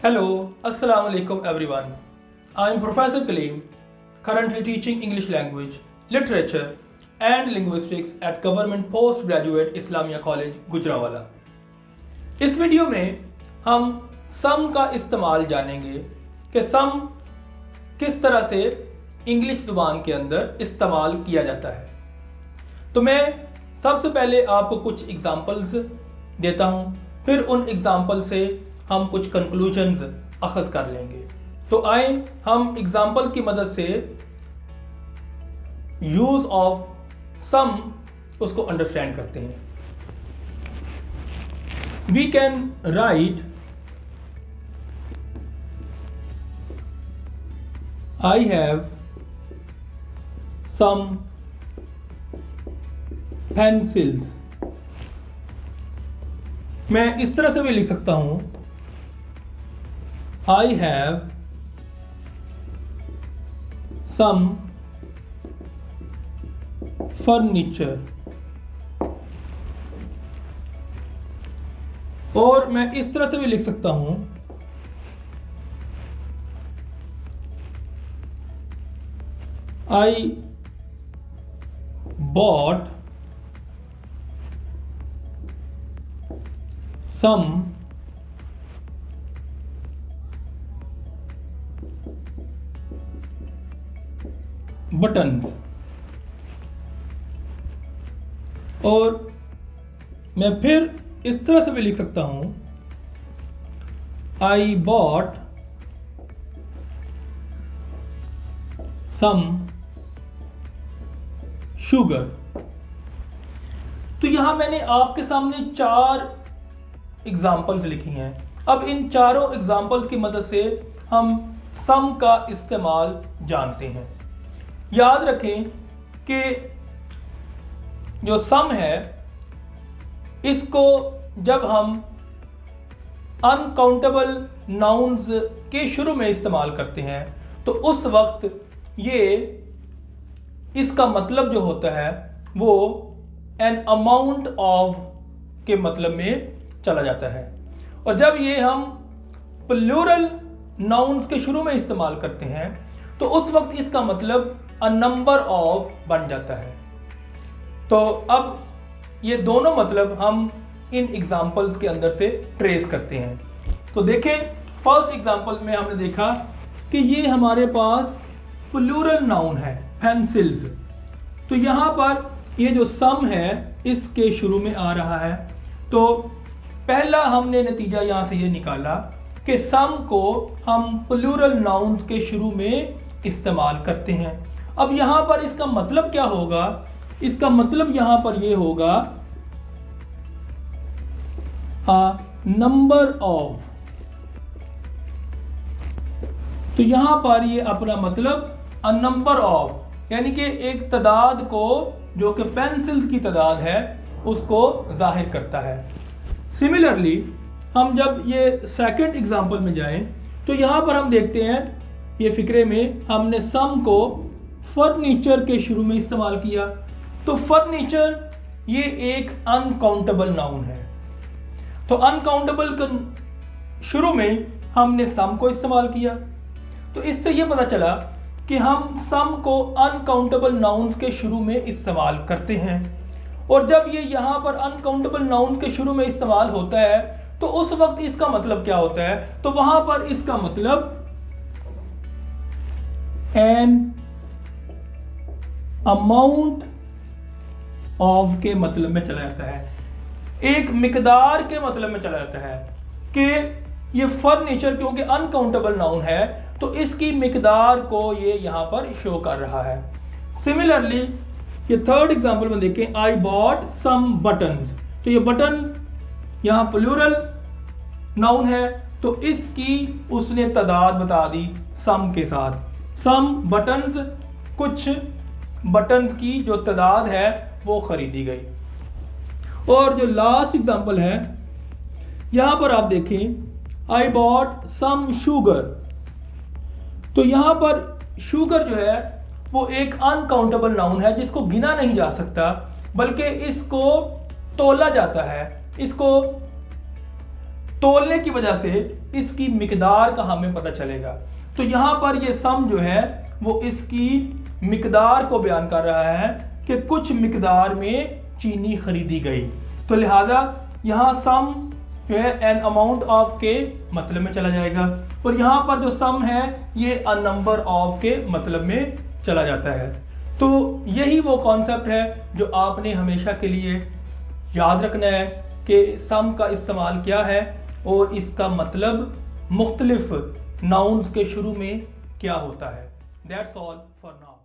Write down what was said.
Hello, Assalamu alaikum everyone. I am Professor Kaleem, currently teaching English language, literature and linguistics at Government Postgraduate Islamia College, Gujranwala. इस video में हम सम का इस्तेमाल जानेंगे कि सम किस तरह से इंग्लिश ज़ुबान के अंदर इस्तेमाल किया जाता है। तो मैं सबसे पहले आपको कुछ एग्जांपल्स देता हूँ, फिर उन एग्जांपल से हम कुछ कंक्लूजन्स अखज़ कर लेंगे। तो आए हम एग्जांपल्स की मदद से यूज ऑफ सम उसको अंडरस्टैंड करते हैं। We can write I have some pencils. मैं इस तरह से भी लिख सकता हूं, I have some furniture। और मैं इस तरह से भी लिख सकता हूं, I bought some बटन्स। और मैं फिर इस तरह से भी लिख सकता हूं, आई बॉट सम शुगर। तो यहां मैंने आपके सामने 4 एग्जाम्पल्स लिखी हैं। अब इन चारों एग्जाम्पल्स की मदद से हम सम का इस्तेमाल जानते हैं। याद रखें कि जो सम है इसको जब हम अनकाउंटेबल नाउन्स के शुरू में इस्तेमाल करते हैं तो उस वक्त ये इसका मतलब जो होता है वो एन अमाउंट ऑफ के मतलब में चला जाता है। और जब ये हम प्लूरल नाउन्स के शुरू में इस्तेमाल करते हैं तो उस वक्त इसका मतलब अ नंबर ऑफ बन जाता है। तो अब ये दोनों मतलब हम इन एग्जाम्पल्स के अंदर से ट्रेस करते हैं। तो देखें, फर्स्ट एग्जाम्पल में हमने देखा कि ये हमारे पास प्लूरल नाउन है पेंसिल्स। तो यहाँ पर ये जो सम है इसके शुरू में आ रहा है। तो पहला हमने नतीजा यहाँ से ये निकाला कि सम को हम प्लूरल नाउन्स के शुरू में इस्तेमाल करते हैं। अब यहां पर इसका मतलब क्या होगा? इसका मतलब यहां पर यह होगा अ नंबर ऑफ। तो यहां पर ये अपना मतलब अ नंबर ऑफ यानी कि एक तादाद को जो कि पेंसिल्स की तादाद है उसको जाहिर करता है। सिमिलरली हम जब ये सेकंड एग्जांपल में जाएं तो यहां पर हम देखते हैं ये फिक्रे में हमने सम को फर्नीचर के शुरू में इस्तेमाल किया। तो फर्नीचर ये एक अनकाउंटेबल नाउन है। तो अनकाउंटेबल के शुरू में हमने सम को इस्तेमाल किया। तो इससे ये पता चला कि हम सम को अनकाउंटेबल नाउन्स के शुरू में इस्तेमाल करते हैं। और जब ये यहाँ पर अनकाउंटेबल नाउन्स के शुरू में इस्तेमाल होता है तो उस वक्त इसका मतलब क्या होता है? तो वहां पर इसका मतलब एन अमाउंट ऑफ के मतलब में चला जाता है, एक मिकदार के मतलब में चला जाता है कि ये फर्नीचर क्योंकि अनकाउंटेबल नाउन है तो इसकी मिकदार को ये यहां पर शो कर रहा है। सिमिलरली ये थर्ड एग्जांपल में देखें, आई बॉट सम बटन्स। तो ये बटन यहां प्लूरल नाउन है तो इसकी उसने तादाद बता दी सम के साथ। सम बटन्स, कुछ बटन्स की जो तादाद है वो खरीदी गई। और जो लास्ट एग्जांपल है यहां पर आप देखें, आई बॉट सम शुगर। तो यहां पर शुगर जो है वो एक अनकाउंटेबल नाउन है जिसको गिना नहीं जा सकता बल्कि इसको तोला जाता है, इसको तोलने की वजह से इसकी मिकदार का हमें पता चलेगा। तो यहाँ पर ये सम जो है वो इसकी मिकदार को बयान कर रहा है कि कुछ मिकदार में चीनी खरीदी गई। तो लिहाजा यहाँ सम जो है एन अमाउंट ऑफ के मतलब में चला जाएगा, और यहाँ पर जो सम है ये अ नंबर ऑफ के मतलब में चला जाता है। तो यही वो कॉन्सेप्ट है जो आपने हमेशा के लिए याद रखना है कि सम का इस्तेमाल क्या है और इसका मतलब मुख्तलिफ नाउन्स के शुरू में क्या होता है। That's all for now.